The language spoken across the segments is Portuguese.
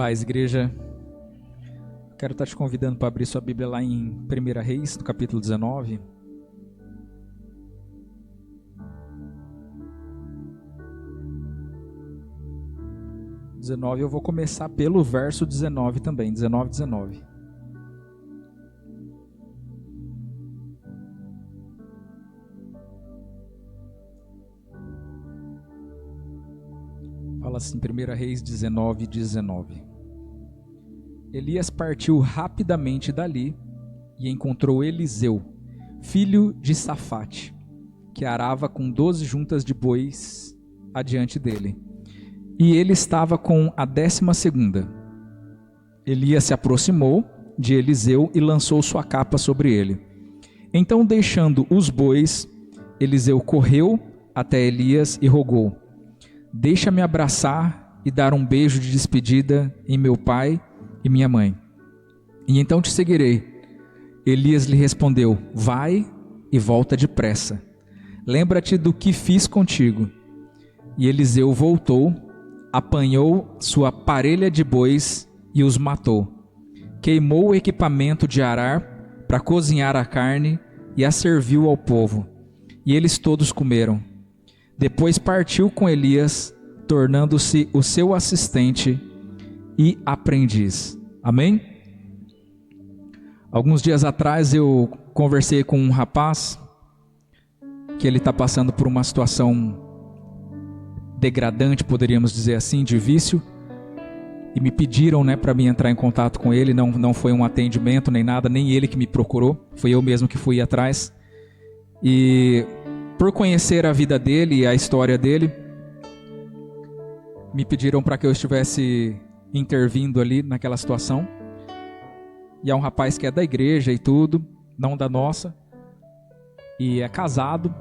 Paz, igreja. Quero estar te convidando para abrir sua Bíblia lá em 1 Reis, no capítulo 19. Eu vou começar pelo verso 19 também, 19. Fala assim, 1 Reis 19. Elias partiu rapidamente dali e encontrou Eliseu, filho de Safate, que arava com 12 juntas de bois adiante dele. E ele estava com a 12ª. Elias se aproximou de Eliseu e lançou sua capa sobre ele. Então, deixando os bois, Eliseu correu até Elias e rogou: deixa-me abraçar e dar um beijo de despedida em meu pai e minha mãe, e então te seguirei. Elias lhe respondeu: vai e volta depressa. Lembra-te do que fiz contigo. E Eliseu voltou, apanhou sua parelha de bois e os matou. Queimou o equipamento de arar para cozinhar a carne e a serviu ao povo. E eles todos comeram. Depois partiu com Elias, tornando-se o seu assistente e aprendiz. Amém? Alguns dias atrás eu conversei com um rapaz que ele está passando por uma situação degradante, poderíamos dizer assim, de vício, e me pediram, para mim entrar em contato com ele. Não foi um atendimento nem nada, nem ele que me procurou, foi eu mesmo que fui atrás. E por conhecer a vida dele e a história dele, me pediram para que eu estivesse intervindo ali naquela situação. E é um rapaz que é da igreja e tudo, não da nossa, e é casado.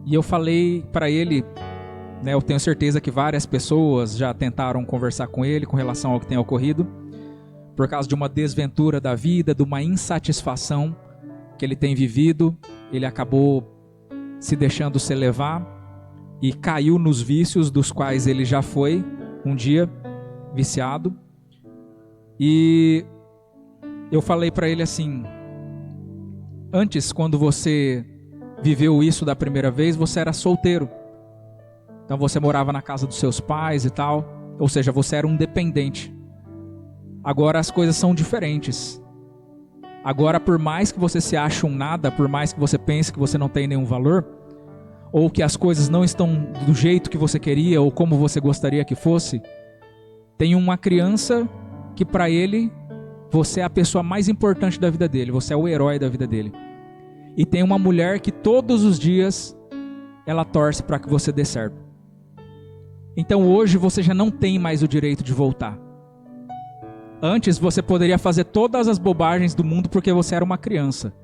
E eu falei para ele, eu tenho certeza que várias pessoas já tentaram conversar com ele com relação ao que tem ocorrido, por causa de uma desventura da vida, de uma insatisfação que ele tem vivido. Ele acabou se deixando se levar e caiu nos vícios dos quais ele já foi um dia viciado. E eu falei para ele assim: antes, quando você viveu isso da primeira vez, você era solteiro. Então você morava na casa dos seus pais e tal, ou seja, você era um dependente. Agora as coisas são diferentes. Agora, por mais que você se ache um nada, por mais que você pense que você não tem nenhum valor, ou que as coisas não estão do jeito que você queria ou como você gostaria que fosse, tem uma criança que para ele, você é a pessoa mais importante da vida dele, você é o herói da vida dele. E tem uma mulher que todos os dias ela torce para que você dê certo. Então hoje você já não tem mais o direito de voltar. Antes você poderia fazer todas as bobagens do mundo porque você era uma criança.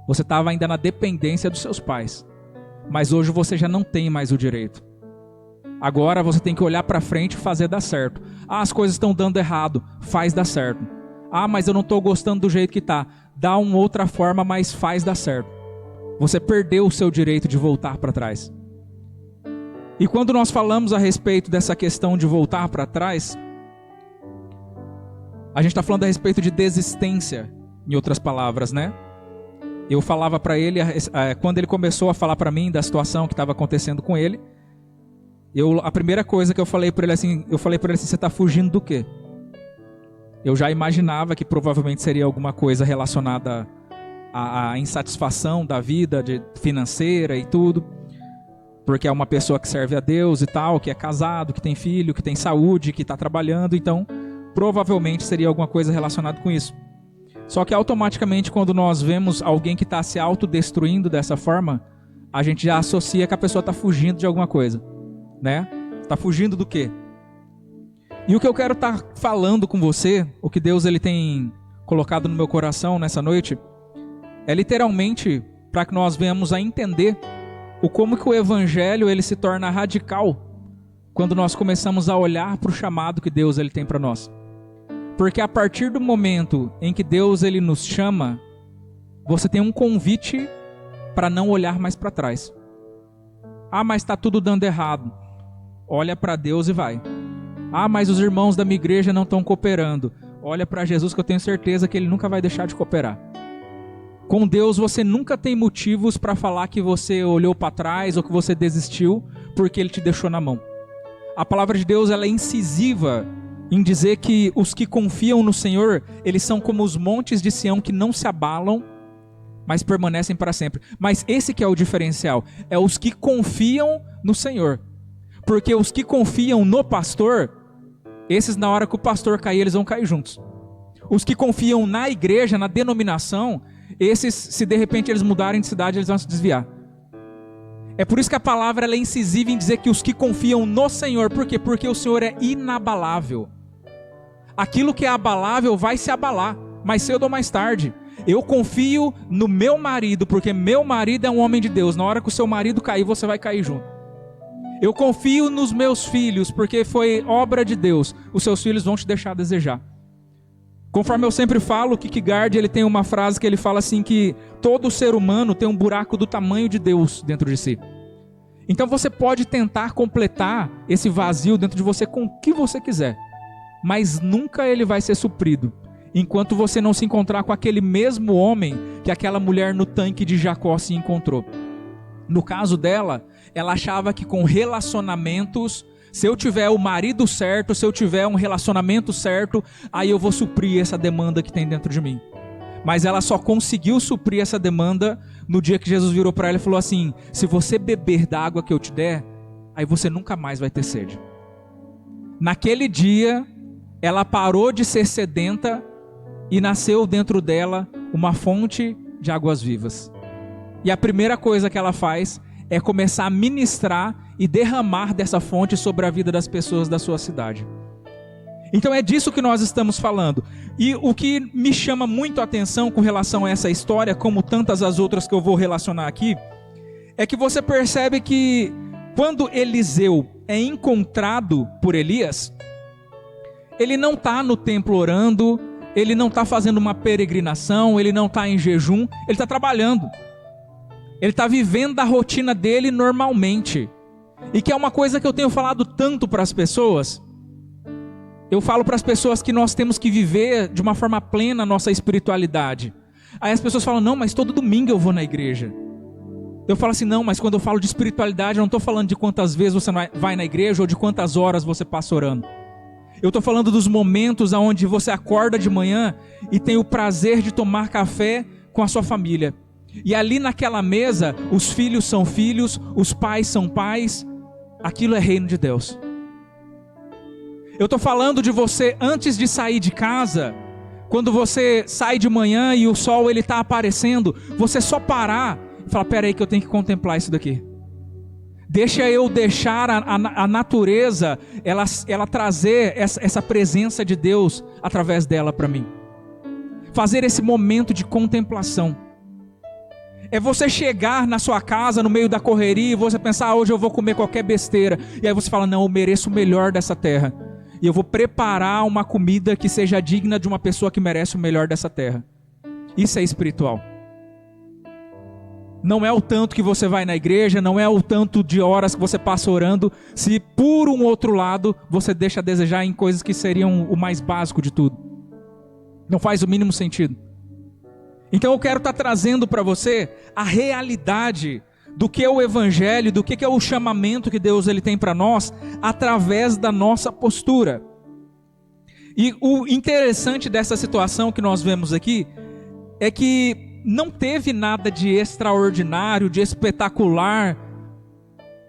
Você estava ainda na dependência dos seus pais. Mas hoje você já não tem mais o direito. Agora você tem que olhar para frente e fazer dar certo. Ah, as coisas estão dando errado, faz dar certo. Ah, mas eu não estou gostando do jeito que está. Dá uma outra forma, mas faz dar certo. Você perdeu o seu direito de voltar para trás. E quando nós falamos a respeito dessa questão de voltar para trás, a gente está falando a respeito de desistência, em outras palavras, Eu falava para ele, quando ele começou a falar para mim da situação que estava acontecendo com ele, a primeira coisa que eu falei para ele assim, você está fugindo do quê? Eu já imaginava que provavelmente seria alguma coisa relacionada à insatisfação da vida financeira e tudo, porque é uma pessoa que serve a Deus e tal, que é casado, que tem filho, que tem saúde, que está trabalhando, então provavelmente seria alguma coisa relacionada com isso. Só que automaticamente quando nós vemos alguém que está se autodestruindo dessa forma, a gente já associa que a pessoa está fugindo de alguma coisa, Está fugindo do quê? E o que eu quero estar falando com você, o que Deus ele tem colocado no meu coração nessa noite, é literalmente para que nós venhamos a entender como que o evangelho ele se torna radical quando nós começamos a olhar para o chamado que Deus ele tem para nós. Porque a partir do momento em que Deus ele nos chama, você tem um convite para não olhar mais para trás. Ah, mas está tudo dando errado. Olha para Deus e vai. Ah, mas os irmãos da minha igreja não estão cooperando. Olha para Jesus que eu tenho certeza que Ele nunca vai deixar de cooperar. Com Deus você nunca tem motivos para falar que você olhou para trás ou que você desistiu porque Ele te deixou na mão. A palavra de Deus ela é incisiva em dizer que os que confiam no Senhor, eles são como os montes de Sião que não se abalam, mas permanecem para sempre. Mas esse que é o diferencial, é os que confiam no Senhor. Porque os que confiam no pastor, esses na hora que o pastor cair, eles vão cair juntos. Os que confiam na igreja, na denominação, esses, se de repente eles mudarem de cidade, eles vão se desviar. É por isso que a palavra ela é incisiva em dizer que os que confiam no Senhor, por quê? Porque o Senhor é inabalável. Aquilo que é abalável vai se abalar, mais cedo ou mais tarde. Eu confio no meu marido, porque meu marido é um homem de Deus. Na hora que o seu marido cair, você vai cair junto. Eu confio nos meus filhos, porque foi obra de Deus. Os seus filhos vão te deixar a desejar. Conforme eu sempre falo, o Kierkegaard ele tem uma frase que ele fala assim que todo ser humano tem um buraco do tamanho de Deus dentro de si. Então você pode tentar completar esse vazio dentro de você com o que você quiser, mas nunca ele vai ser suprido, enquanto você não se encontrar com aquele mesmo homem que aquela mulher no tanque de Jacó se encontrou. No caso dela, ela achava que com relacionamentos, se eu tiver o marido certo, se eu tiver um relacionamento certo, aí eu vou suprir essa demanda que tem dentro de mim. Mas ela só conseguiu suprir essa demanda no dia que Jesus virou para ela e falou assim: se você beber da água que eu te der, aí você nunca mais vai ter sede. Naquele dia, ela parou de ser sedenta e nasceu dentro dela uma fonte de águas vivas. E a primeira coisa que ela faz é começar a ministrar e derramar dessa fonte sobre a vida das pessoas da sua cidade. Então é disso que nós estamos falando. E o que me chama muito a atenção com relação a essa história, como tantas as outras que eu vou relacionar aqui, é que você percebe que quando Eliseu é encontrado por Elias, ele não está no templo orando, ele não está fazendo uma peregrinação, ele não está em jejum, ele está trabalhando. Ele está vivendo a rotina dele normalmente. E que é uma coisa que eu tenho falado tanto para as pessoas. Eu falo para as pessoas que nós temos que viver de uma forma plena a nossa espiritualidade. Aí as pessoas falam: não, mas todo domingo eu vou na igreja. Eu falo assim: não, mas quando eu falo de espiritualidade, eu não estou falando de quantas vezes você vai na igreja ou de quantas horas você passa orando. Eu estou falando dos momentos onde você acorda de manhã e tem o prazer de tomar café com a sua família. E ali naquela mesa, os filhos são filhos, os pais são pais. Aquilo é reino de Deus. Eu estou falando de você antes de sair de casa, quando você sai de manhã e o sol ele está aparecendo, você só parar e falar: pera aí que eu tenho que contemplar isso daqui. Deixa eu deixar a natureza, ela trazer essa presença de Deus através dela para mim. Fazer esse momento de contemplação. É você chegar na sua casa no meio da correria e você pensar: hoje eu vou comer qualquer besteira. E aí você fala: não, eu mereço o melhor dessa terra. E eu vou preparar uma comida que seja digna de uma pessoa que merece o melhor dessa terra. Isso é espiritual. Não é o tanto que você vai na igreja, não é o tanto de horas que você passa orando, se por um outro lado você deixa a desejar em coisas que seriam o mais básico de tudo. Não faz o mínimo sentido. Então eu quero estar trazendo para você a realidade do que é o evangelho, do que é o chamamento que Deus ele tem para nós, através da nossa postura. E o interessante dessa situação que nós vemos aqui, é que não teve nada de extraordinário, de espetacular.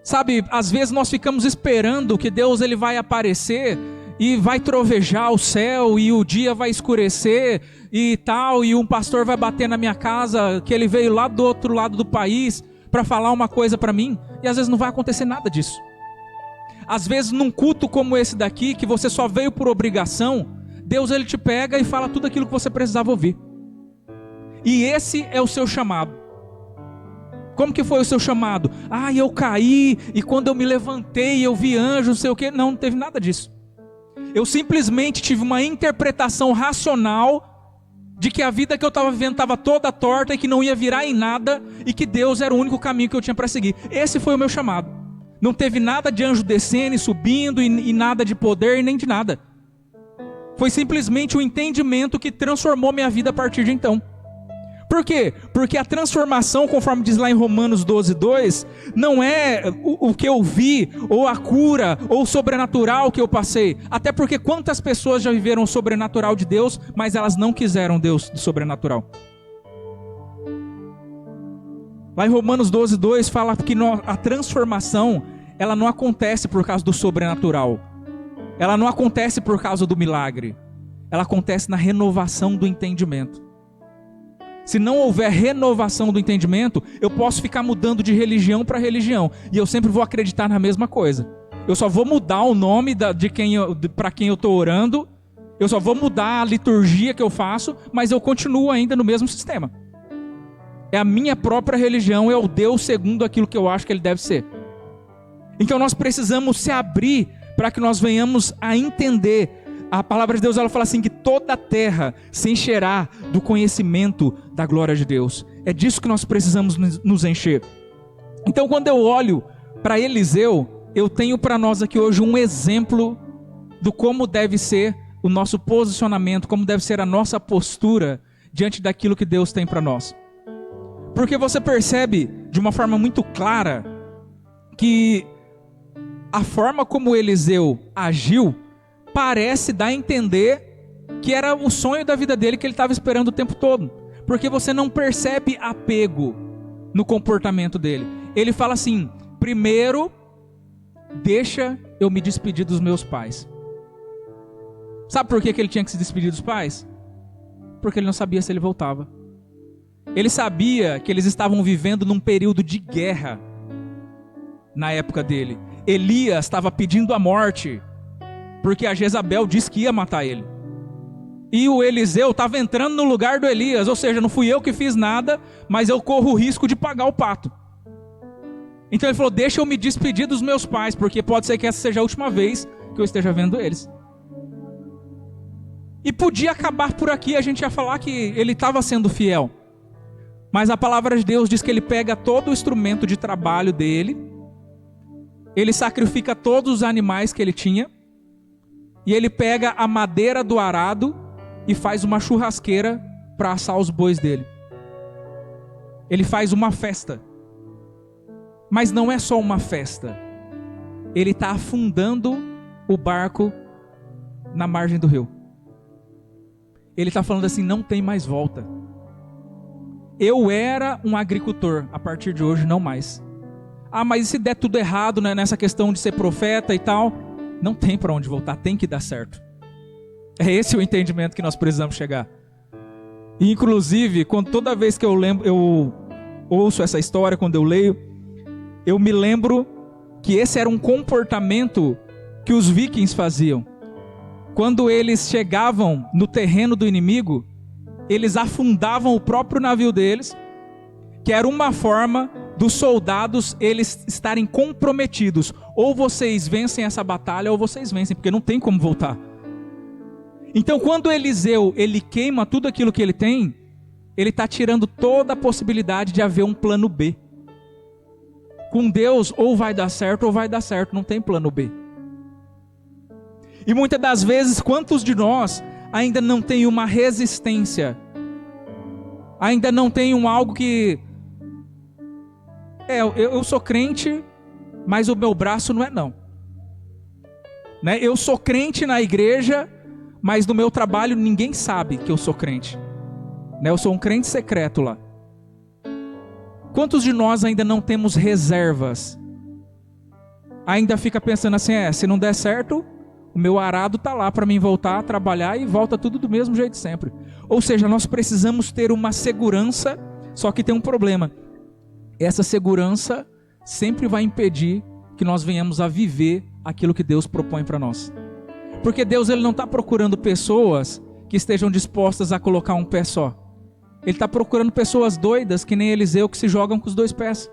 Sabe, às vezes nós ficamos esperando que Deus ele vai aparecer e vai trovejar o céu e o dia vai escurecer e tal, e um pastor vai bater na minha casa, que ele veio lá do outro lado do país para falar uma coisa para mim, e às vezes não vai acontecer nada disso. Às vezes num culto como esse daqui, que você só veio por obrigação, Deus ele te pega e fala tudo aquilo que você precisava ouvir. E esse é o seu chamado. Como que foi o seu chamado? Ah, eu caí, e quando eu me levantei eu vi anjos, não sei o que. Não teve nada disso. Eu simplesmente tive uma interpretação racional de que a vida que eu estava vivendo estava toda torta e que não ia virar em nada, e que Deus era o único caminho que eu tinha para seguir. Esse foi o meu chamado. Não teve nada de anjo descendo e subindo, e nada de poder, nem de nada. Foi simplesmente o entendimento que transformou minha vida a partir de então. Por quê? Porque a transformação, conforme diz lá em Romanos 12:2, não é o que eu vi, ou a cura, ou o sobrenatural que eu passei. Até porque quantas pessoas já viveram o sobrenatural de Deus, mas elas não quiseram Deus do sobrenatural. Lá em Romanos 12:2 fala que a transformação, ela não acontece por causa do sobrenatural. Ela não acontece por causa do milagre. Ela acontece na renovação do entendimento. Se não houver renovação do entendimento, eu posso ficar mudando de religião para religião. E eu sempre vou acreditar na mesma coisa. Eu só vou mudar o nome para quem eu estou orando. Eu só vou mudar a liturgia que eu faço. Mas eu continuo ainda no mesmo sistema. É a minha própria religião. É o Deus segundo aquilo que eu acho que ele deve ser. Então nós precisamos se abrir para que nós venhamos a entender. A palavra de Deus, ela fala assim, que toda a terra se encherá do conhecimento da glória de Deus. É disso que nós precisamos nos encher. Então, quando eu olho para Eliseu, eu tenho para nós aqui hoje um exemplo do como deve ser o nosso posicionamento, como deve ser a nossa postura diante daquilo que Deus tem para nós. Porque você percebe de uma forma muito clara que a forma como Eliseu agiu parece dar a entender que era o sonho da vida dele, que ele estava esperando o tempo todo. Porque você não percebe apego no comportamento dele. Ele fala assim: primeiro, deixa eu me despedir dos meus pais. Sabe por que ele tinha que se despedir dos pais? Porque ele não sabia se ele voltava. Ele sabia que eles estavam vivendo num período de guerra na época dele. Elias estava pedindo a morte, porque a Jezabel disse que ia matar ele. E o Eliseu estava entrando no lugar do Elias, ou seja, não fui eu que fiz nada, mas eu corro o risco de pagar o pato. Então ele falou: deixa eu me despedir dos meus pais, porque pode ser que essa seja a última vez que eu esteja vendo eles. E podia acabar por aqui, a gente ia falar que ele estava sendo fiel. Mas a palavra de Deus diz que ele pega todo o instrumento de trabalho dele, ele sacrifica todos os animais que ele tinha, e ele pega a madeira do arado e faz uma churrasqueira para assar os bois dele. Ele faz uma festa. Mas não é só uma festa. Ele está afundando o barco na margem do rio. Ele está falando assim: não tem mais volta. Eu era um agricultor, a partir de hoje não mais. Ah, mas e se der tudo errado, né, nessa questão de ser profeta e tal? Não tem para onde voltar, tem que dar certo. É esse o entendimento que nós precisamos chegar. E, inclusive, toda vez que eu ouço essa história, quando eu leio, eu me lembro que esse era um comportamento que os vikings faziam. Quando eles chegavam no terreno do inimigo, eles afundavam o próprio navio deles, que era uma forma dos soldados eles estarem comprometidos. Ou vocês vencem essa batalha, ou vocês vencem, porque não tem como voltar. Então, quando Eliseu ele queima tudo aquilo que ele tem, ele está tirando toda a possibilidade de haver um plano B. Com Deus, ou vai dar certo, ou vai dar certo, não tem plano B. E muitas das vezes, quantos de nós ainda não tem uma resistência? Ainda não tem algo que... eu sou crente, mas o meu braço não é não. Né? Eu sou crente na igreja, mas no meu trabalho ninguém sabe que eu sou crente. Né? Eu sou um crente secreto lá. Quantos de nós ainda não temos reservas? Ainda fica pensando assim: se não der certo, o meu arado está lá para mim voltar a trabalhar e volta tudo do mesmo jeito sempre. Ou seja, nós precisamos ter uma segurança, só que tem um problema. Essa segurança sempre vai impedir que nós venhamos a viver aquilo que Deus propõe para nós. Porque Deus ele não está procurando pessoas que estejam dispostas a colocar um pé só. Ele está procurando pessoas doidas, que nem Eliseu, que se jogam com os dois pés.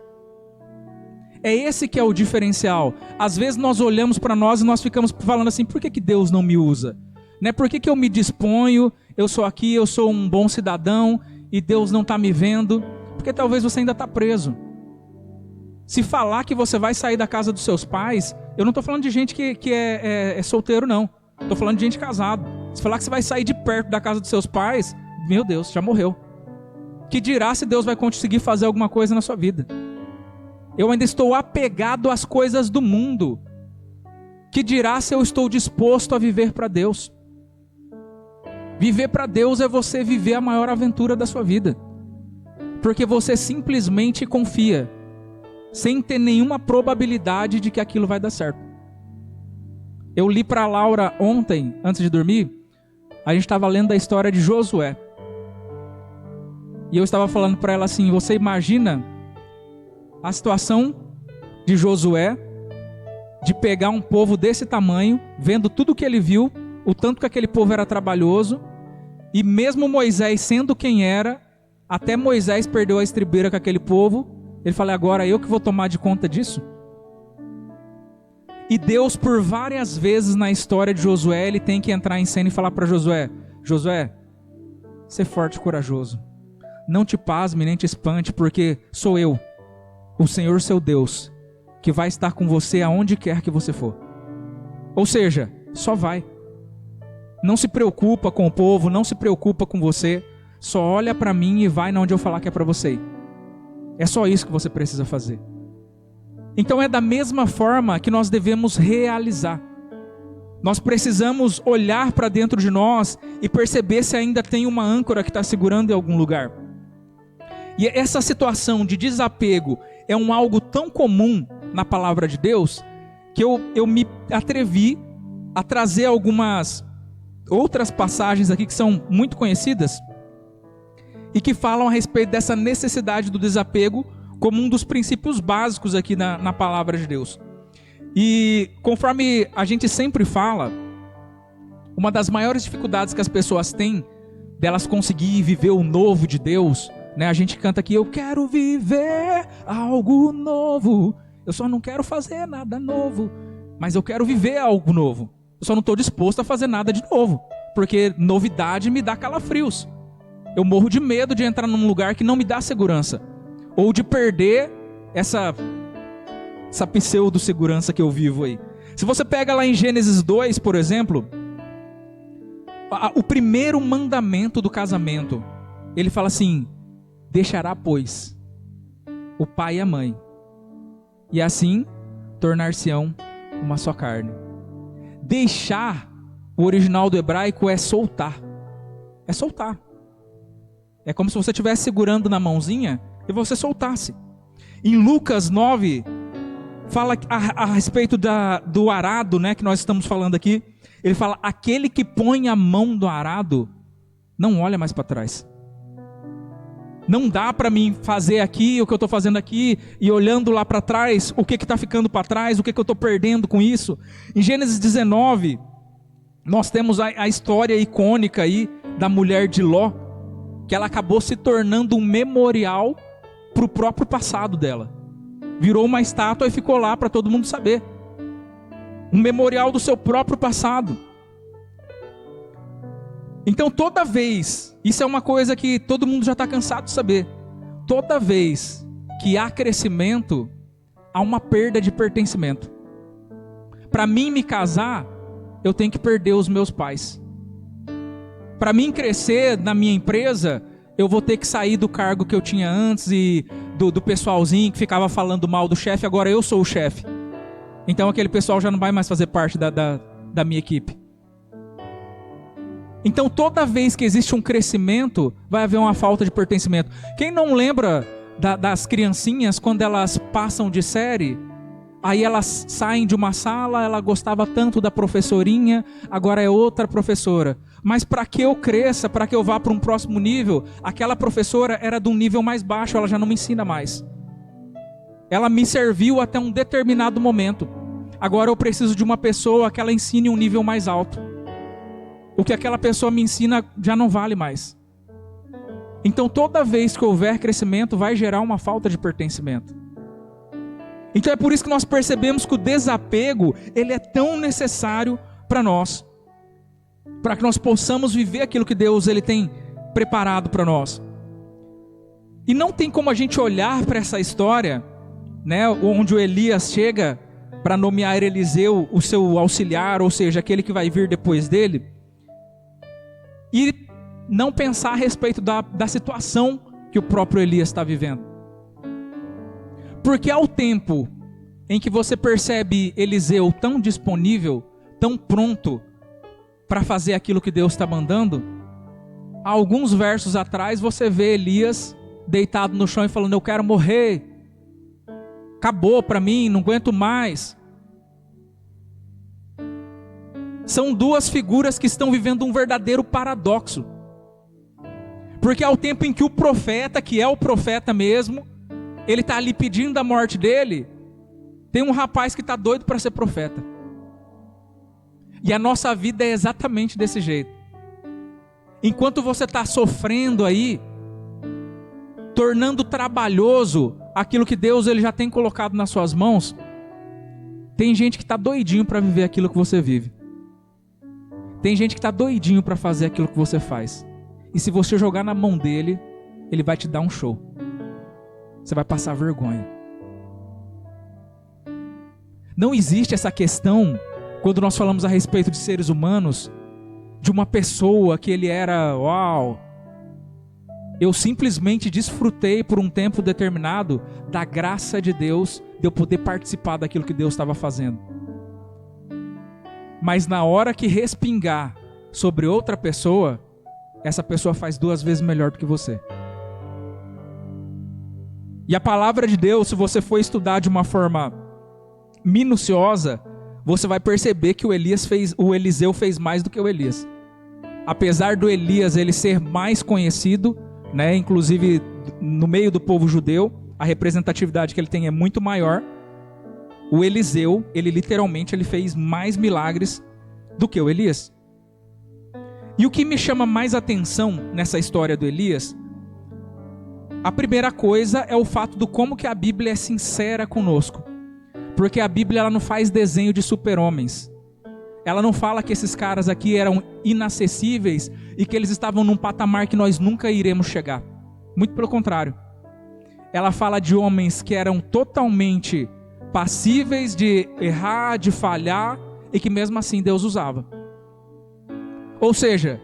É esse que é o diferencial. Às vezes nós olhamos para nós e nós ficamos falando assim: por que Deus não me usa? Né? Por que eu me disponho, eu sou aqui, eu sou um bom cidadão e Deus não está me vendo? Porque talvez você ainda está preso. Se falar que você vai sair da casa dos seus pais, eu não estou falando de gente que é solteiro, não. Estou falando de gente casada. Se falar que você vai sair de perto da casa dos seus pais, meu Deus, já morreu. Que dirá se Deus vai conseguir fazer alguma coisa na sua vida? Eu ainda estou apegado às coisas do mundo. Que dirá se eu estou disposto a viver para Deus? Viver para Deus é você viver a maior aventura da sua vida. Porque você simplesmente confia, sem ter nenhuma probabilidade de que aquilo vai dar certo. Eu li para a Laura ontem, antes de dormir, a gente estava lendo a história de Josué. E eu estava falando para ela assim, você imagina a situação de Josué, de pegar um povo desse tamanho, vendo tudo que ele viu, o tanto que aquele povo era trabalhoso, e mesmo Moisés sendo quem era, até Moisés perdeu a estribeira com aquele povo, ele fala, agora eu que vou tomar de conta disso? E Deus, por várias vezes na história de Josué, ele tem que entrar em cena e falar para Josué, Josué, ser forte e corajoso. Não te pasme, nem te espante, porque sou eu, o Senhor seu Deus, que vai estar com você aonde quer que você for. Ou seja, só vai. Não se preocupa com o povo, não se preocupa com você, só olha para mim e vai onde eu falar que é para você ir. É só isso que você precisa fazer. Então é da mesma forma que nós devemos realizar. Nós precisamos olhar para dentro de nós e perceber se ainda tem uma âncora que está segurando em algum lugar. E essa situação de desapego é algo tão comum na palavra de Deus, que eu me atrevi a trazer algumas outras passagens aqui que são muito conhecidas, e que falam a respeito dessa necessidade do desapego, como um dos princípios básicos aqui na palavra de Deus. E conforme a gente sempre fala, uma das maiores dificuldades que as pessoas têm, delas conseguir viver o novo de Deus, né? A gente canta aqui, eu quero viver algo novo, eu só não quero fazer nada novo, mas eu quero viver algo novo. Eu só não estou disposto a fazer nada de novo, porque novidade me dá calafrios. Eu morro de medo de entrar num lugar que não me dá segurança, ou de perder essa pseudo-segurança que eu vivo aí. Se você pega lá em Gênesis 2, por exemplo, o primeiro mandamento do casamento, ele fala assim, deixará, pois, o pai e a mãe, e assim tornar-se-ão uma só carne. Deixar, o original do hebraico é soltar. É soltar. É como se você estivesse segurando na mãozinha e você soltasse. Em Lucas 9, fala a respeito do arado, né, que nós estamos falando aqui. Ele fala, aquele que põe a mão no arado, não olha mais para trás. Não dá para mim fazer aqui o que eu estou fazendo aqui e olhando lá para trás, o que está ficando para trás, o que eu estou perdendo com isso. Em Gênesis 19, nós temos a história icônica aí da mulher de Ló, que ela acabou se tornando um memorial para o próprio passado dela. Virou uma estátua e ficou lá para todo mundo saber. Um memorial do seu próprio passado. Então toda vez, isso é uma coisa que todo mundo já está cansado de saber, toda vez que há crescimento, há uma perda de pertencimento. Para mim me casar, eu tenho que perder os meus pais. Para mim crescer na minha empresa, eu vou ter que sair do cargo que eu tinha antes e do pessoalzinho que ficava falando mal do chefe, agora eu sou o chefe. Então aquele pessoal já não vai mais fazer parte da minha equipe. Então toda vez que existe um crescimento, vai haver uma falta de pertencimento. Quem não lembra das criancinhas quando elas passam de série? Aí elas saem de uma sala, ela gostava tanto da professorinha, agora é outra professora. Mas para que eu cresça, para que eu vá para um próximo nível, aquela professora era de um nível mais baixo, ela já não me ensina mais. Ela me serviu até um determinado momento. Agora eu preciso de uma pessoa que ela ensine um nível mais alto. O que aquela pessoa me ensina já não vale mais. Então toda vez que houver crescimento, vai gerar uma falta de pertencimento. Então é por isso que nós percebemos que o desapego, ele é tão necessário para nós. Para que nós possamos viver aquilo que Deus ele tem preparado para nós. E não tem como a gente olhar para essa história né, onde o Elias chega para nomear Eliseu o seu auxiliar, ou seja, aquele que vai vir depois dele, e não pensar a respeito da situação que o próprio Elias está vivendo. Porque ao tempo em que você percebe Eliseu tão disponível, tão pronto para fazer aquilo que Deus está mandando, há alguns versos atrás você vê Elias deitado no chão e falando: eu quero morrer, acabou para mim, não aguento mais. São duas figuras que estão vivendo um verdadeiro paradoxo. Porque ao tempo em que o profeta, que é o profeta mesmo, ele está ali pedindo a morte dele, tem um rapaz que está doido para ser profeta. E a nossa vida é exatamente desse jeito. Enquanto você está sofrendo aí, tornando trabalhoso aquilo que Deus ele já tem colocado nas suas mãos, tem gente que está doidinho para viver aquilo que você vive. Tem gente que está doidinho para fazer aquilo que você faz. E se você jogar na mão dele, ele vai te dar um show. Você vai passar vergonha. Não existe essa questão, quando nós falamos a respeito de seres humanos, de uma pessoa que ele era, uau, eu simplesmente desfrutei por um tempo determinado da graça de Deus, de eu poder participar daquilo que Deus estava fazendo. Mas na hora que respingar sobre outra pessoa, essa pessoa faz 2 vezes melhor do que você. E a palavra de Deus, se você for estudar de uma forma minuciosa, você vai perceber que o Eliseu fez mais do que o Elias. Apesar do Elias ele ser mais conhecido, né, inclusive no meio do povo judeu, a representatividade que ele tem é muito maior. O Eliseu, ele literalmente fez mais milagres do que o Elias. E o que me chama mais atenção nessa história do Elias, a primeira coisa é o fato do como que a Bíblia é sincera conosco. Porque a Bíblia ela não faz desenho de super-homens. Ela não fala que esses caras aqui eram inacessíveis e que eles estavam num patamar que nós nunca iremos chegar. Muito pelo contrário. Ela fala de homens que eram totalmente passíveis de errar, de falhar, e que mesmo assim Deus usava. Ou seja,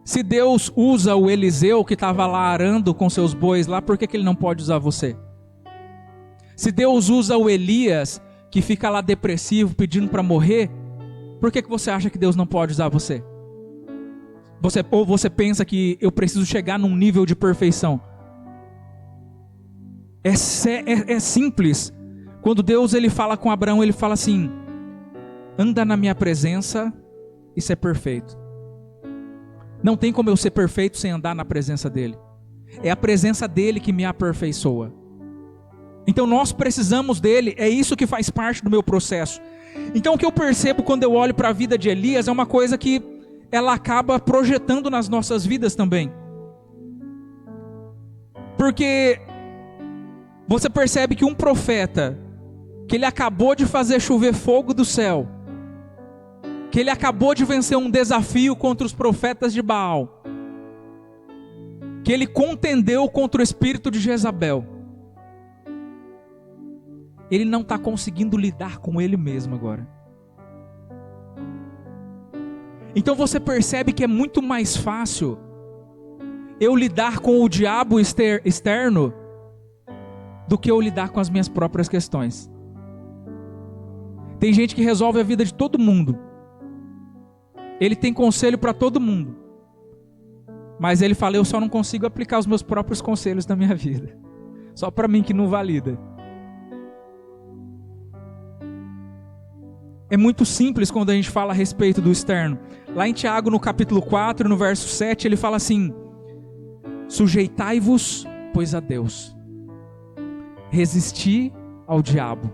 se Deus usa o Eliseu que estava lá arando com seus bois lá, por que ele não pode usar você? Se Deus usa o Elias que fica lá depressivo pedindo para morrer, por que você acha que Deus não pode usar você? Ou você pensa que eu preciso chegar num nível de perfeição? É simples. Quando Deus ele fala com Abraão, ele fala assim: anda na minha presença e ser perfeito. Não tem como eu ser perfeito sem andar na presença dele. É a presença dele que me aperfeiçoa. Então nós precisamos dele, é isso que faz parte do meu processo. Então o que eu percebo quando eu olho para a vida de Elias é uma coisa que ela acaba projetando nas nossas vidas também. Porque você percebe que um profeta, que ele acabou de fazer chover fogo do céu, que ele acabou de vencer um desafio contra os profetas de Baal, que ele contendeu contra o espírito de Jezabel, ele não está conseguindo lidar com ele mesmo agora. Então você percebe que é muito mais fácil eu lidar com o diabo externo do que eu lidar com as minhas próprias questões. Tem gente que resolve a vida de todo mundo. Ele tem conselho para todo mundo. Mas ele fala: eu só não consigo aplicar os meus próprios conselhos na minha vida. Só para mim que não valida. É muito simples quando a gente fala a respeito do externo. Lá em Tiago, no capítulo 4, no verso 7, ele fala assim: sujeitai-vos, pois, a Deus. Resisti ao diabo,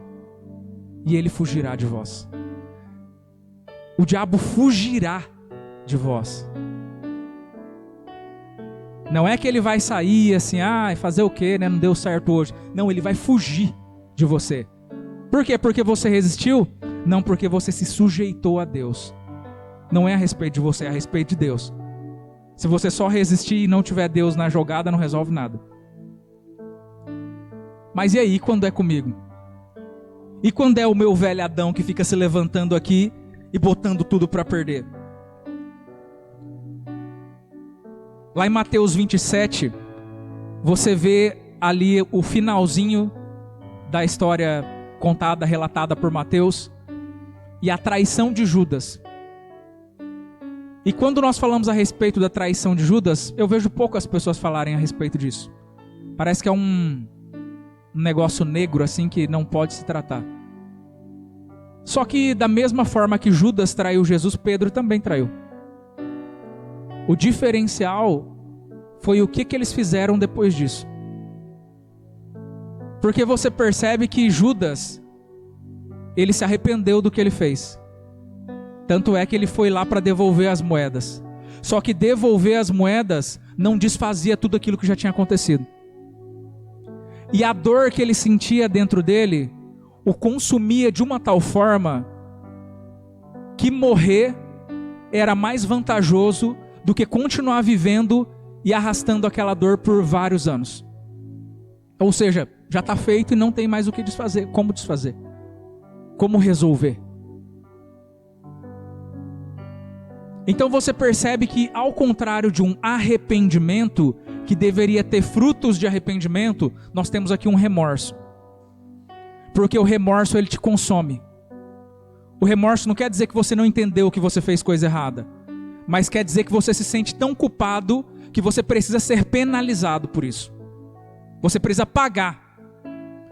e ele fugirá de vós. O diabo fugirá de vós. Não é que ele vai sair assim, fazer o quê, né? Não deu certo hoje. Não, ele vai fugir de você. Por quê? Porque você resistiu? Não, porque você se sujeitou a Deus. Não é a respeito de você, é a respeito de Deus. Se você só resistir e não tiver Deus na jogada, não resolve nada. Mas e aí quando é comigo? E quando é o meu velho Adão que fica se levantando aqui e botando tudo para perder? Lá em Mateus 27, você vê ali o finalzinho da história contada, relatada por Mateus, e a traição de Judas. E quando nós falamos a respeito da traição de Judas, eu vejo poucas pessoas falarem a respeito disso. Parece que é um negócio negro assim que não pode se tratar. Só que da mesma forma que Judas traiu Jesus, Pedro também traiu. O diferencial foi o que eles fizeram depois disso. Porque você percebe que Judas, ele se arrependeu do que ele fez. Tanto é que ele foi lá para devolver as moedas. Só que devolver as moedas não desfazia tudo aquilo que já tinha acontecido. E a dor que ele sentia dentro dele o consumia de uma tal forma que morrer era mais vantajoso do que continuar vivendo e arrastando aquela dor por vários anos. Ou seja, já está feito e não tem mais o que desfazer. Como desfazer? Como resolver? Então você percebe que, ao contrário de um arrependimento que deveria ter frutos de arrependimento, nós temos aqui um remorso. Porque o remorso, ele te consome. O remorso não quer dizer que você não entendeu que você fez coisa errada, mas quer dizer que você se sente tão culpado que você precisa ser penalizado por isso. Você precisa pagar.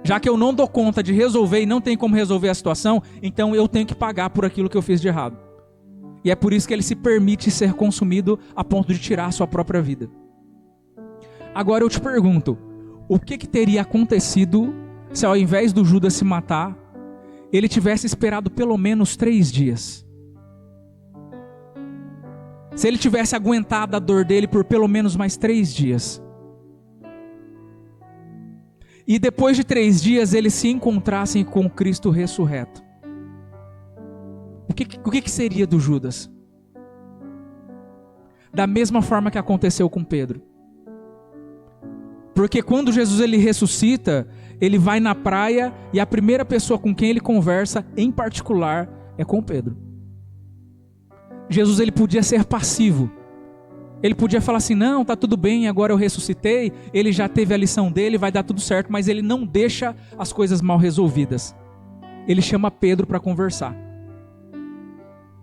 Já que eu não dou conta de resolver e não tem como resolver a situação, então eu tenho que pagar por aquilo que eu fiz de errado. E é por isso que ele se permite ser consumido a ponto de tirar a sua própria vida. Agora eu te pergunto, o que teria acontecido se ao invés do Judas se matar, ele tivesse esperado pelo menos 3 dias? Se ele tivesse aguentado a dor dele por pelo menos mais 3 dias. E depois de 3 dias eles se encontrassem com Cristo ressurreto. O que seria do Judas? Da mesma forma que aconteceu com Pedro. Porque quando Jesus ele ressuscita, ele vai na praia e a primeira pessoa com quem ele conversa, em particular, é com Pedro. Jesus ele podia ser passivo. Ele podia falar assim, não, tá tudo bem, agora eu ressuscitei, ele já teve a lição dele, vai dar tudo certo, mas ele não deixa as coisas mal resolvidas. Ele chama Pedro para conversar.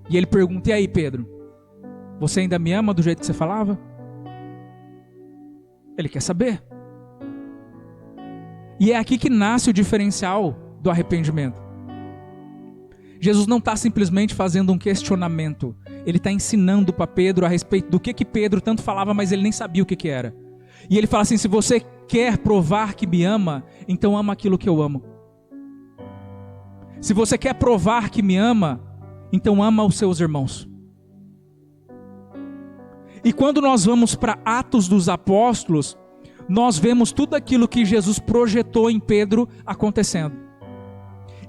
E ele pergunta, e aí Pedro, você ainda me ama do jeito que você falava? Ele quer saber. E é aqui que nasce o diferencial do arrependimento. Jesus não está simplesmente fazendo um questionamento. Ele está ensinando para Pedro a respeito do que Pedro tanto falava, mas ele nem sabia o que era. E ele fala assim, se você quer provar que me ama, então ama aquilo que eu amo. Se você quer provar que me ama, então ama os seus irmãos. E quando nós vamos para Atos dos Apóstolos, nós vemos tudo aquilo que Jesus projetou em Pedro acontecendo.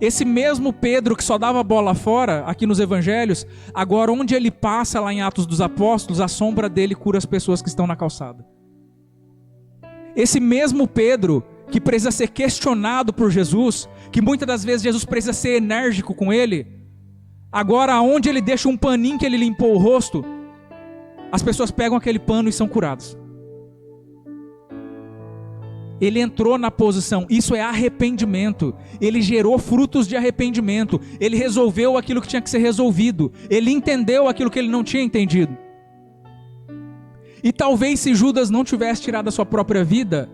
Esse mesmo Pedro que só dava bola fora, aqui nos evangelhos, agora onde ele passa lá em Atos dos Apóstolos, a sombra dele cura as pessoas que estão na calçada. Esse mesmo Pedro que precisa ser questionado por Jesus, que muitas das vezes Jesus precisa ser enérgico com ele, agora onde ele deixa um paninho que ele limpou o rosto, as pessoas pegam aquele pano e são curados. Ele entrou na posição, isso é arrependimento. Ele gerou frutos de arrependimento. Ele resolveu aquilo que tinha que ser resolvido. Ele entendeu aquilo que ele não tinha entendido. E talvez se Judas não tivesse tirado a sua própria vida,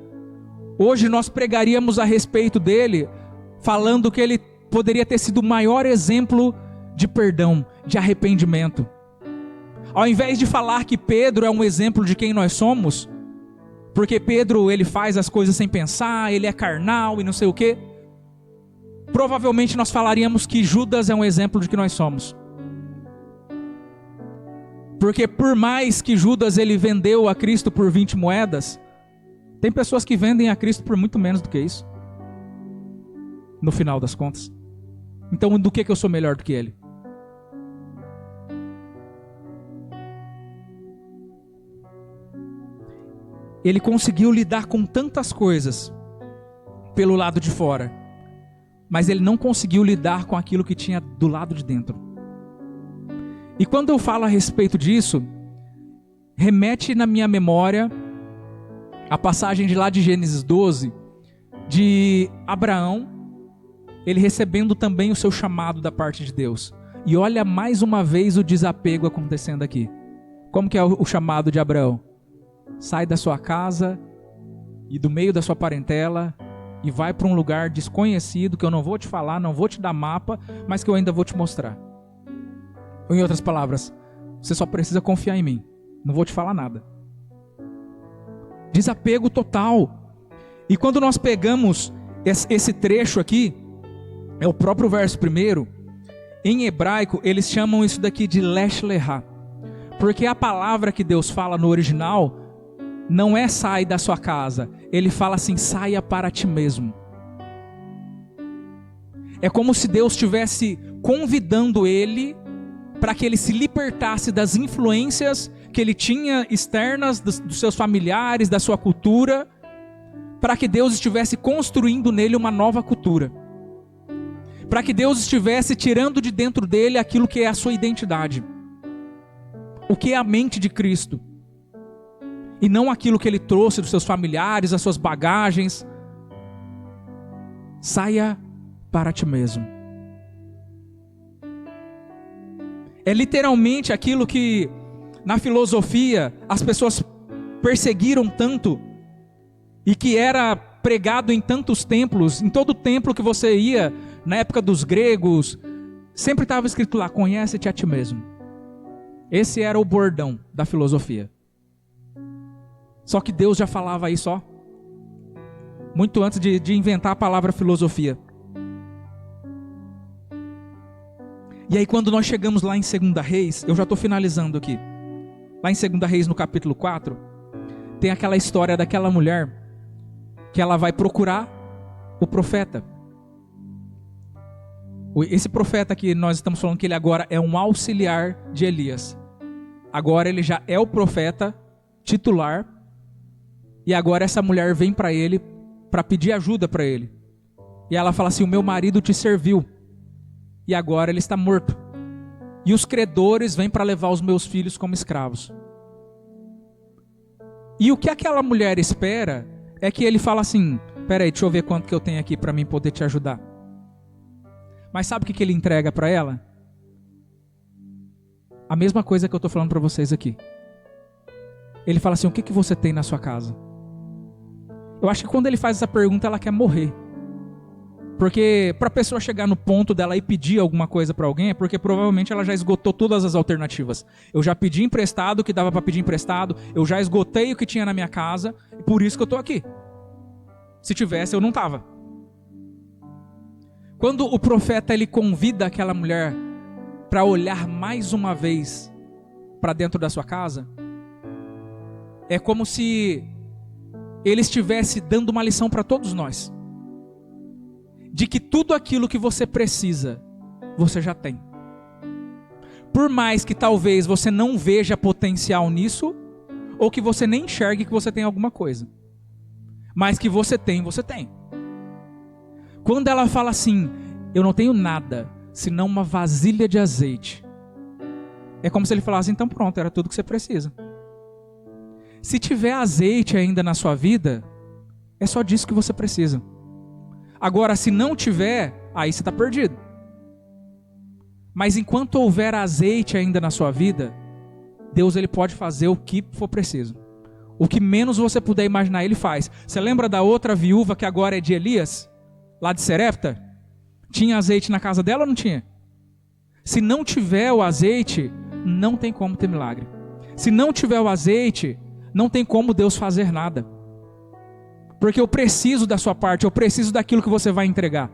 hoje nós pregaríamos a respeito dele, falando que ele poderia ter sido o maior exemplo de perdão, de arrependimento. Ao invés de falar que Pedro é um exemplo de quem nós somos, porque Pedro ele faz as coisas sem pensar, ele é carnal e não sei o quê, provavelmente nós falaríamos que Judas é um exemplo de que nós somos. Porque por mais que Judas ele vendeu a Cristo por 20 moedas, tem pessoas que vendem a Cristo por muito menos do que isso, no final das contas. Então do que eu sou melhor do que ele? Ele conseguiu lidar com tantas coisas pelo lado de fora, mas ele não conseguiu lidar com aquilo que tinha do lado de dentro. E quando eu falo a respeito disso, remete na minha memória a passagem de lá de Gênesis 12, de Abraão, ele recebendo também o seu chamado da parte de Deus. E olha mais uma vez o desapego acontecendo aqui. Como que é o chamado de Abraão? Sai da sua casa e do meio da sua parentela e vai para um lugar desconhecido que eu não vou te falar, não vou te dar mapa, mas que eu ainda vou te mostrar. Ou em outras palavras, você só precisa confiar em mim. Não vou te falar nada. Desapego total. E quando nós pegamos esse trecho aqui, é o próprio verso 1, em hebraico eles chamam isso daqui de Lech Lecha. Porque a palavra que Deus fala no original não é sai da sua casa. Ele fala assim, saia para ti mesmo. É como se Deus estivesse convidando ele para que ele se libertasse das influências que ele tinha externas dos seus familiares, da sua cultura, para que Deus estivesse construindo nele uma nova cultura. Para que Deus estivesse tirando de dentro dele aquilo que é a sua identidade. O que é a mente de Cristo. E não aquilo que ele trouxe dos seus familiares, as suas bagagens. Saia para ti mesmo. É literalmente aquilo que na filosofia as pessoas perseguiram tanto e que era pregado em tantos templos. Em todo templo que você ia, na época dos gregos, sempre estava escrito lá, conhece-te a ti mesmo. Esse era o bordão da filosofia. Só que Deus já falava isso, ó, muito antes de inventar a palavra filosofia. E aí quando nós chegamos lá em 2 Reis, eu já estou finalizando aqui. Lá em 2 Reis, no capítulo 4, tem aquela história daquela mulher que ela vai procurar o profeta. Esse profeta que nós estamos falando que ele agora é um auxiliar de Elias. Agora ele já é o profeta titular. E agora essa mulher vem para ele para pedir ajuda para ele. E ela fala assim, o meu marido te serviu. E agora ele está morto. E os credores vêm para levar os meus filhos como escravos. E o que aquela mulher espera é que ele fala assim, peraí, deixa eu ver quanto que eu tenho aqui para mim poder te ajudar. Mas sabe o que ele entrega para ela? A mesma coisa que eu estou falando para vocês aqui. Ele fala assim, o que você tem na sua casa? Eu acho que quando ele faz essa pergunta, ela quer morrer. Porque para a pessoa chegar no ponto dela ir pedir alguma coisa para alguém, é porque provavelmente ela já esgotou todas as alternativas. Eu já pedi emprestado o que dava para pedir emprestado, eu já esgotei o que tinha na minha casa, e por isso que eu estou aqui. Se tivesse, eu não estava. Quando o profeta ele convida aquela mulher para olhar mais uma vez para dentro da sua casa, é como se ele estivesse dando uma lição para todos nós. De que tudo aquilo que você precisa, você já tem. Por mais que talvez você não veja potencial nisso, ou que você nem enxergue que você tem alguma coisa. Mas que você tem, você tem. Quando ela fala assim, eu não tenho nada, senão uma vasilha de azeite. É como se ele falasse, então pronto, era tudo que você precisa. Se tiver azeite ainda na sua vida, é só disso que você precisa. Agora, se não tiver, aí você está perdido. Mas enquanto houver azeite ainda na sua vida, Deus ele pode fazer o que for preciso. O que menos você puder imaginar, Ele faz. Você lembra da outra viúva que agora é de Elias? Lá de Serepta? Tinha azeite na casa dela ou não tinha? Se não tiver o azeite, não tem como ter milagre. Se não tiver o azeite, não tem como Deus fazer nada. Porque eu preciso da sua parte, eu preciso daquilo que você vai entregar.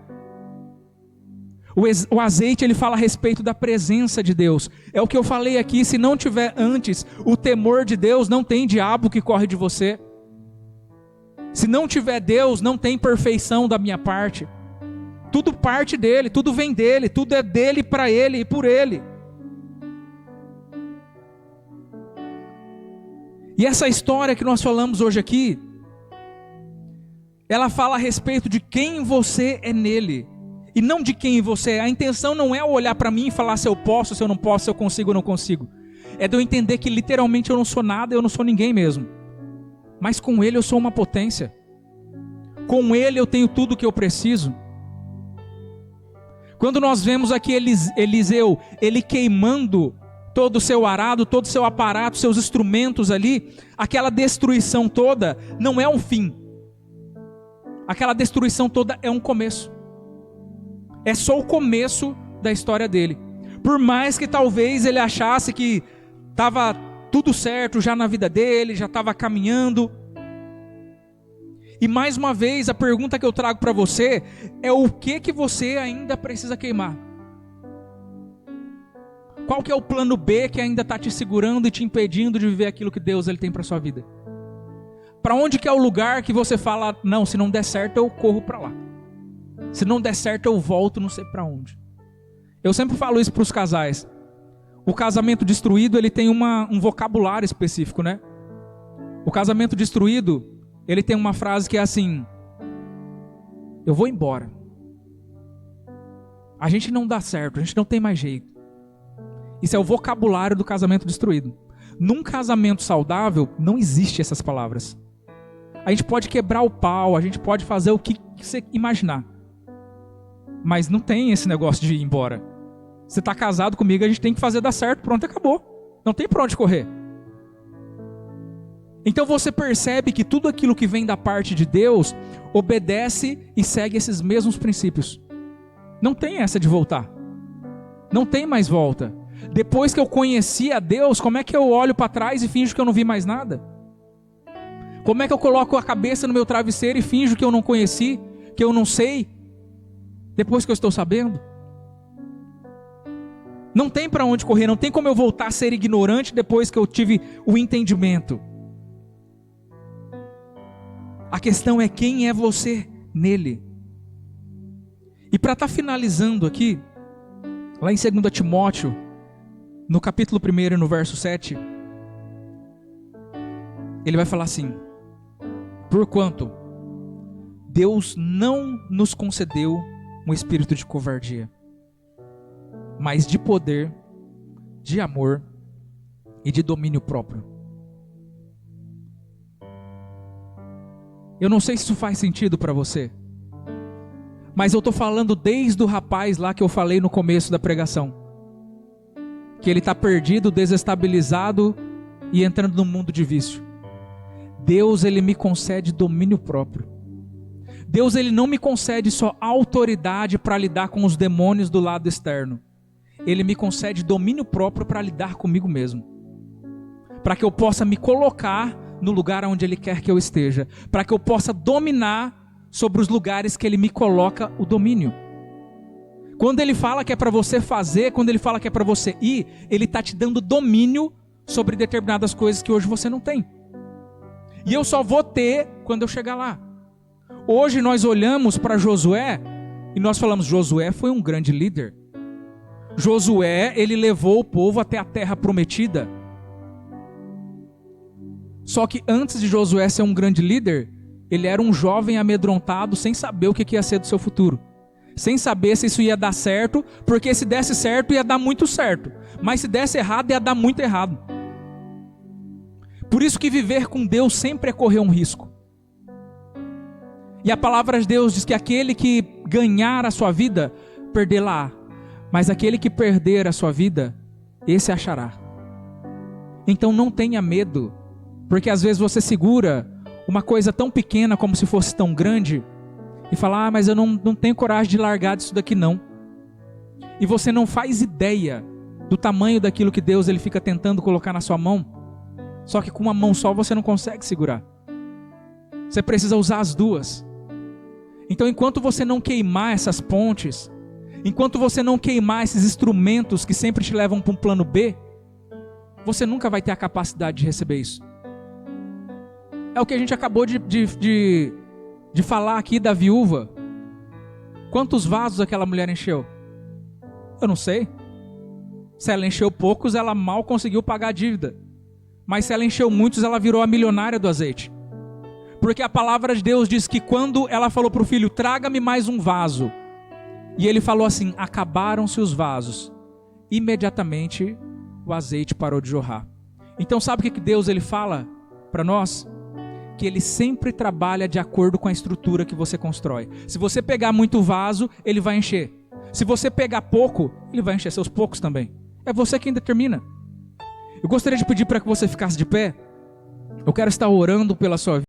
O azeite, ele fala a respeito da presença de Deus. É o que eu falei aqui, se não tiver antes o temor de Deus, não tem diabo que corre de você. Se não tiver Deus, não tem perfeição da minha parte. Tudo parte dele, tudo vem dele, tudo é dele, para ele e por ele. E essa história que nós falamos hoje aqui, ela fala a respeito de quem você é nele. e não de quem você é. A intenção não é olhar para mim e falar se eu posso, se eu não posso, se eu consigo ou não consigo. É de eu entender que literalmente eu não sou nada, eu não sou ninguém mesmo. Mas com Ele eu sou uma potência. Com Ele eu tenho tudo o que eu preciso. Quando nós vemos aqui Eliseu, ele queimando todo o seu arado, todo o seu aparato, seus instrumentos ali, aquela destruição toda não é um fim. Aquela destruição toda é um começo. É só o começo da história dele. Por mais que talvez ele achasse que estava tudo certo já na vida dele, já estava caminhando. E mais uma vez, a pergunta que eu trago para você é o que você ainda precisa queimar? Qual que é o plano B que ainda está te segurando e te impedindo de viver aquilo que Deus ele tem para sua vida? Para onde que é o lugar que você fala, não, se não der certo eu corro para lá. Se não der certo eu volto não sei para onde. Eu sempre falo isso para os casais. O casamento destruído ele tem um vocabulário específico, né? O casamento destruído, ele tem uma frase que é assim: eu vou embora. A gente não dá certo, a gente não tem mais jeito. Isso é o vocabulário do casamento destruído. Num casamento saudável, não existe essas palavras. A gente pode quebrar o pau, a gente pode fazer o que você imaginar. Mas não tem esse negócio de ir embora. Você está casado comigo, a gente tem que fazer dar certo, pronto, acabou. Não tem para onde correr. Então você percebe que tudo aquilo que vem da parte de Deus obedece e segue esses mesmos princípios. Não tem essa de voltar. Não tem mais volta. Depois que eu conheci a Deus, como é que eu olho para trás e finjo que eu não vi mais nada? Como é que eu coloco a cabeça no meu travesseiro e finjo que eu não conheci, que eu não sei, depois que eu estou sabendo? Não tem para onde correr, não tem como eu voltar a ser ignorante depois que eu tive o entendimento. A questão é quem é você nele. E para estar finalizando aqui, lá em 2 Timóteo, no capítulo 1 e no verso 7, ele vai falar assim: porquanto Deus não nos concedeu um espírito de covardia, mas de poder, de amor e de domínio próprio. Eu não sei se isso faz sentido para você, mas eu estou falando desde o rapaz lá que eu falei no começo da pregação, que ele está perdido, desestabilizado e entrando no mundo de vício. Deus ele me concede domínio próprio. Deus ele não me concede só autoridade para lidar com os demônios do lado externo. Ele me concede domínio próprio para lidar comigo mesmo. Para que eu possa me colocar no lugar onde Ele quer que eu esteja. Para que eu possa dominar sobre os lugares que Ele me coloca o domínio. Quando Ele fala que é para você fazer, quando Ele fala que é para você ir, Ele está te dando domínio sobre determinadas coisas que hoje você não tem. E eu só vou ter quando eu chegar lá. Hoje nós olhamos para Josué e nós falamos, Josué foi um grande líder. Josué, ele levou o povo até a terra prometida. Só que antes de Josué ser um grande líder, ele era um jovem amedrontado, sem saber o que ia ser do seu futuro. Sem saber se isso ia dar certo, porque se desse certo ia dar muito certo. Mas se desse errado ia dar muito errado. Por isso que viver com Deus sempre é correr um risco. E a palavra de Deus diz que aquele que ganhar a sua vida, perdê-la. Mas aquele que perder a sua vida, esse achará. Então não tenha medo, porque às vezes você segura uma coisa tão pequena como se fosse tão grande, e fala, mas eu não tenho coragem de largar disso daqui não. E você não faz ideia do tamanho daquilo que Deus ele fica tentando colocar na sua mão, só que com uma mão só você não consegue segurar. Você precisa usar as duas. Então enquanto você não queimar essas pontes, enquanto você não queimar esses instrumentos que sempre te levam para um plano B, você nunca vai ter a capacidade de receber isso. É o que a gente acabou de falar aqui da viúva. Quantos vasos aquela mulher encheu? Eu não sei. Se ela encheu poucos, ela mal conseguiu pagar a dívida. Mas se ela encheu muitos, ela virou a milionária do azeite. Porque a palavra de Deus diz que quando ela falou para o filho, traga-me mais um vaso, E ele falou assim: acabaram-se os vasos. Imediatamente o azeite parou de jorrar. Então sabe o que Deus ele fala para nós? Que ele sempre trabalha de acordo com a estrutura que você constrói. Se você pegar muito vaso, ele vai encher. Se você pegar pouco, ele vai encher seus poucos também. É você quem determina. Eu gostaria de pedir para que você ficasse de pé. Eu quero estar orando pela sua vida.